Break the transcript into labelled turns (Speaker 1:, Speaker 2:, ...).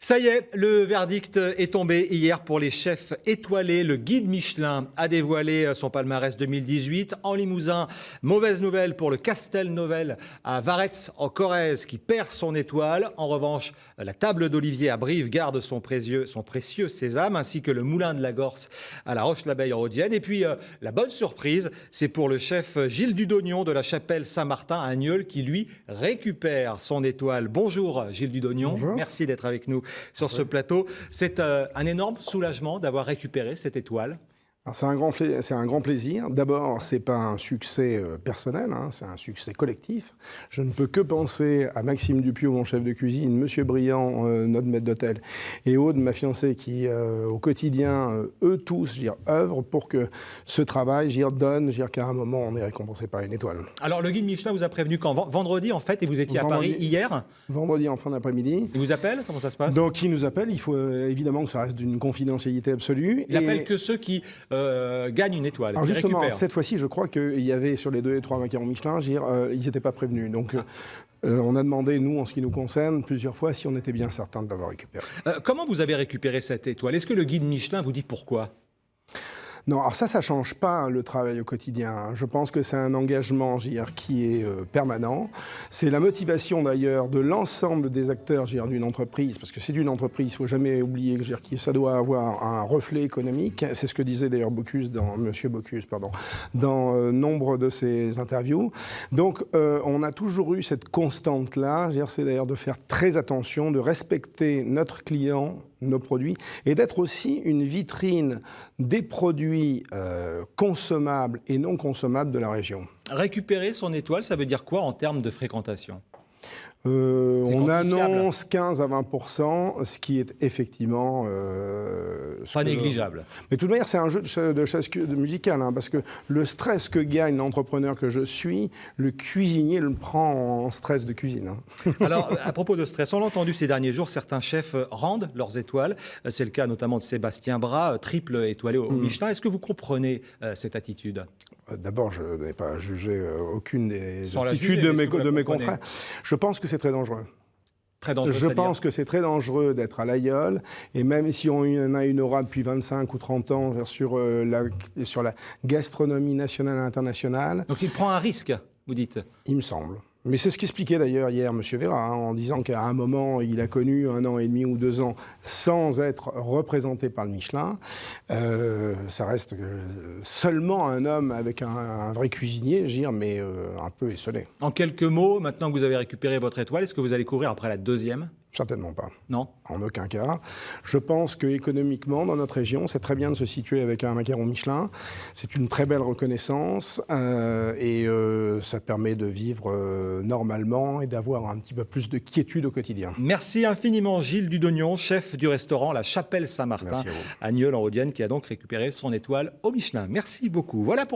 Speaker 1: Ça y est, le verdict est tombé hier pour les chefs étoilés. Le guide Michelin a dévoilé son palmarès 2018. En Limousin, mauvaise nouvelle pour le Castelnauvel à Varetz en Corrèze qui perd son étoile. En revanche, la table d'Olivier à Brive garde son précieux sésame, ainsi que le moulin de la Gorse à la Roche-l'Abeille en Haute-Vienne. Et puis, la bonne surprise, c'est pour le chef Gilles Dudognon de la chapelle Saint-Martin à Nieul qui, lui, récupère son étoile. Bonjour Gilles Dudognon.
Speaker 2: Bonjour.
Speaker 1: Merci d'être avec nous sur ce plateau. C'est un énorme soulagement d'avoir récupéré cette étoile.
Speaker 2: C'est un grand plaisir. D'abord, ce n'est pas un succès personnel, c'est un succès collectif. Je ne peux que penser à Maxime Dupieux, mon chef de cuisine, Monsieur Briand, notre maître d'hôtel, et Aude, ma fiancée, qui au quotidien, eux tous, œuvrent pour que ce travail donne, qu'à un moment, on est récompensé par une étoile.
Speaker 1: Alors, le guide Michelin vous a prévenu quand? Vendredi, en fait, et vous étiez à Paris hier?
Speaker 2: Vendredi, en fin d'après-midi.
Speaker 1: Il vous appelle? Comment ça se passe?
Speaker 2: Donc, il nous appelle. Il faut évidemment que ça reste d'une confidentialité absolue.
Speaker 1: Il appelle que ceux qui gagnent une étoile.
Speaker 2: Alors justement, cette fois-ci, je crois qu'il y avait sur les 2 et 3 macarons Michelin, ils n'étaient pas prévenus. Donc, on a demandé, nous, en ce qui nous concerne, plusieurs fois si on était bien certain de l'avoir récupéré.
Speaker 1: Comment vous avez récupéré cette étoile? Est-ce que le guide Michelin vous dit pourquoi?
Speaker 2: Non, alors ça ne change pas le travail au quotidien. Je pense que c'est un engagement qui est permanent. C'est la motivation d'ailleurs de l'ensemble des acteurs d'une entreprise, parce que c'est une entreprise, il ne faut jamais oublier que ça doit avoir un reflet économique. C'est ce que disait d'ailleurs Monsieur Bocuse, dans nombre de ses interviews. Donc on a toujours eu cette constante-là, c'est d'ailleurs de faire très attention, de respecter notre client, nos produits, et d'être aussi une vitrine des produits consommables et non consommables de la région.
Speaker 1: Récupérer son étoile, ça veut dire quoi en termes de fréquentation?
Speaker 2: On annonce 15 à 20%, ce qui est effectivement...
Speaker 1: pas négligeable.
Speaker 2: Mais de toute manière, c'est un jeu de chasse musicale, parce que le stress que gagne l'entrepreneur que je suis, le cuisinier le prend en stress de cuisine.
Speaker 1: Alors, à propos de stress, on l'a entendu ces derniers jours, certains chefs rendent leurs étoiles. C'est le cas notamment de Sébastien Bras, triple étoilé au Michelin. Est-ce que vous comprenez cette attitude?
Speaker 2: D'abord, je n'ai pas jugé aucune des attitudes de mes confrères. Je pense que c'est très dangereux.
Speaker 1: Très dangereux,
Speaker 2: je pense que c'est très dangereux d'être à l'Aïeul, et même si on en a une aura depuis 25 ou 30 ans sur la gastronomie nationale et internationale...
Speaker 1: Donc il prend un risque, vous dites?
Speaker 2: Il me semble. Mais c'est ce qu'expliquait d'ailleurs hier M. Véra, en disant qu'à un moment, il a connu 1 an et demi ou 2 ans sans être représenté par le Michelin. Ça reste seulement un homme avec un vrai cuisinier, mais un peu esselé.
Speaker 1: En quelques mots, maintenant que vous avez récupéré votre étoile, est-ce que vous allez courir après la 2e?
Speaker 2: Certainement pas.
Speaker 1: Non?
Speaker 2: En aucun cas. Je pense qu'économiquement, dans notre région, c'est très bien de se situer avec un macaron Michelin. C'est une très belle reconnaissance et ça permet de vivre normalement et d'avoir un petit peu plus de quiétude au quotidien.
Speaker 1: Merci infiniment Gilles Dudognon, chef du restaurant La Chapelle Saint-Martin à Nieul en Haute-Vienne, qui a donc récupéré son étoile au Michelin. Merci beaucoup. Voilà pour